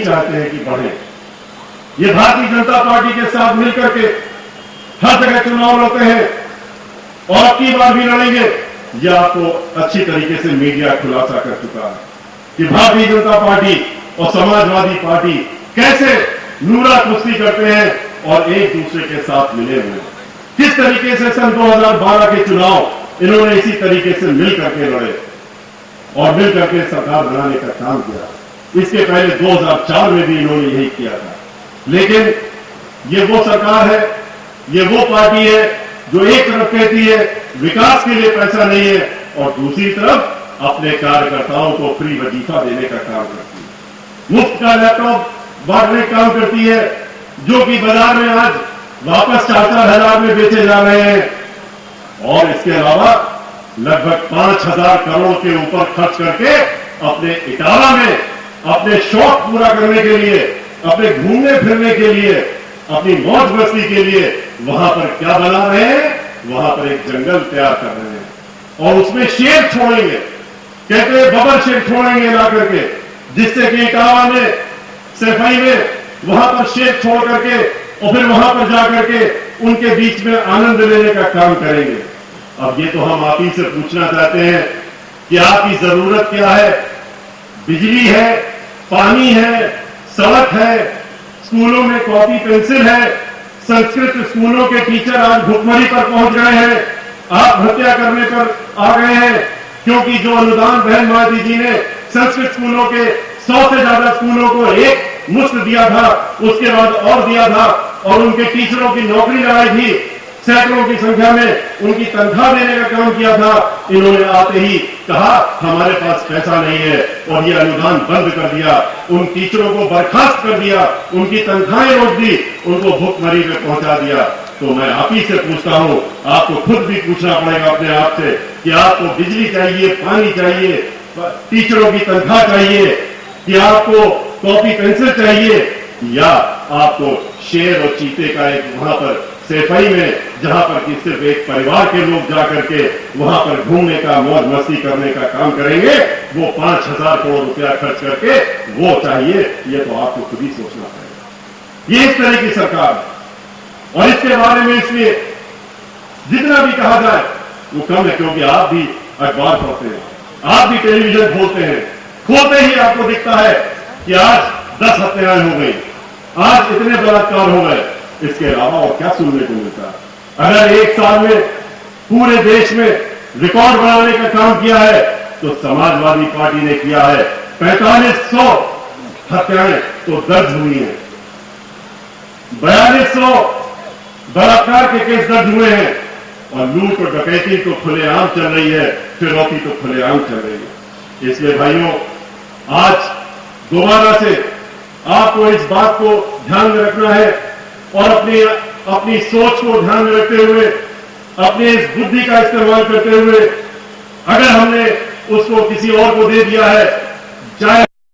चाहते हैं कि बढ़े। ये भारतीय जनता पार्टी के साथ मिलकर के हर जगह चुनाव लड़ते हैं और अब की बार भी लड़ेंगे। यह आपको अच्छी तरीके से मीडिया खुलासा कर चुका है कि भारतीय जनता पार्टी और समाजवादी पार्टी कैसे नूरा कुश्ती करते हैं और एक दूसरे के साथ मिले हुए हैं। किस तरीके से सन 2012 के चुनाव इन्होंने इसी तरीके से मिल करके लड़े और मिल करके सरकार बनाने का काम किया। इसके पहले 2004 में भी इन्होंने यही किया था। लेकिन ये वो सरकार है, ये वो पार्टी है जो एक तरफ कहती है विकास के लिए पैसा नहीं है और दूसरी तरफ अपने कार्यकर्ताओं को फ्री वजीफा देने का काम करती है, मुफ्त का लैपटॉप बांटने का काम करती है, जो कि बाजार में आज वापस 4-4 हजार में बेचे जा रहे हैं। और इसके अलावा लगभग 5,000 करोड़ के ऊपर खर्च करके अपने इटावा में अपने शौक पूरा करने के लिए, अपने घूमने फिरने के लिए, अपनी मौज मस्ती के लिए वहां पर क्या बना रहे हैं? वहां पर एक जंगल तैयार कर रहे हैं और उसमें शेर छोड़ेंगे, कहते हैं बबर शेर छोड़ेंगे ला करके, जिससे कि इटावा में, सफाई में वहां पर शेर छोड़ करके और फिर वहां पर जाकर के उनके बीच में आनंद लेने का काम करेंगे। अब ये तो हम आप ही से पूछना चाहते हैं कि आपकी जरूरत क्या है? बिजली है, पानी है, सड़क है, स्कूलों में कॉपी पेंसिल है, संस्कृत स्कूलों के टीचर आज भुखमरी पर पहुंच गए हैं, आत्महत्या करने पर आ गए हैं, क्योंकि जो अनुदान बहन मायावती जी ने संस्कृत स्कूलों के 100 से ज्यादा स्कूलों को एक मुश्त दिया था, उसके बाद और दिया था और उनके टीचरों की नौकरी लगाई थी, सैकड़ों की संख्या में उनकी तनख्वाह देने का काम किया था। इन्होंने आते ही कहा हमारे पास पैसा नहीं है और ये अनुदान बंद कर दिया, उन टीचरों को बर्खास्त कर दिया, उनकी तनख्वाहें रोक दी, उनको भुखमरी में पहुंचा दिया। तो मैं आप ही से पूछता हूं, आपको खुद भी पूछना पड़ेगा अपने आप से कि आपको बिजली चाहिए, पानी चाहिए, टीचरों की तनख्वाह चाहिए, कि आपको कॉपी पेंसिल चाहिए, या आपको शेर और चीते का एक वहां पर सफाई में, जहां पर कि सिर्फ एक परिवार के लोग जाकर के वहां पर घूमने का, मौज मस्ती करने का काम करेंगे, वो 5,000 करोड़ रुपया खर्च करके वो चाहिए। ये तो आपको खुद ही सोचना पड़ेगा। ये इस तरह की सरकार है और इसके बारे में इसलिए जितना भी कहा जाए वो कम है, क्योंकि आप भी अखबार पढ़ते हैं, आप भी टेलीविजन खोलते हैं, खोलते ही आपको दिखता है कि आज 10 हत्याएं हो गई, आज इतने बलात्कार हो गए। इसके अलावा और क्या सुनने को मिलता है? अगर एक साल में पूरे देश में रिकॉर्ड बनाने का काम किया है तो समाजवादी पार्टी ने किया है। 4500 हत्याएं तो दर्ज हुई हैं, 4200 बलात्कार के केस दर्ज हुए हैं और लूट और डकैती तो खुलेआम चल रही है, फिरौती तो खुलेआम चल रही है। इसलिए भाइयों, आज दोबारा से आपको इस बात को ध्यान में रखना है और अपनी सोच को ध्यान में रखते हुए, अपनी इस बुद्धि का इस्तेमाल करते हुए, अगर हमने उसको किसी और को दे दिया है, चाहे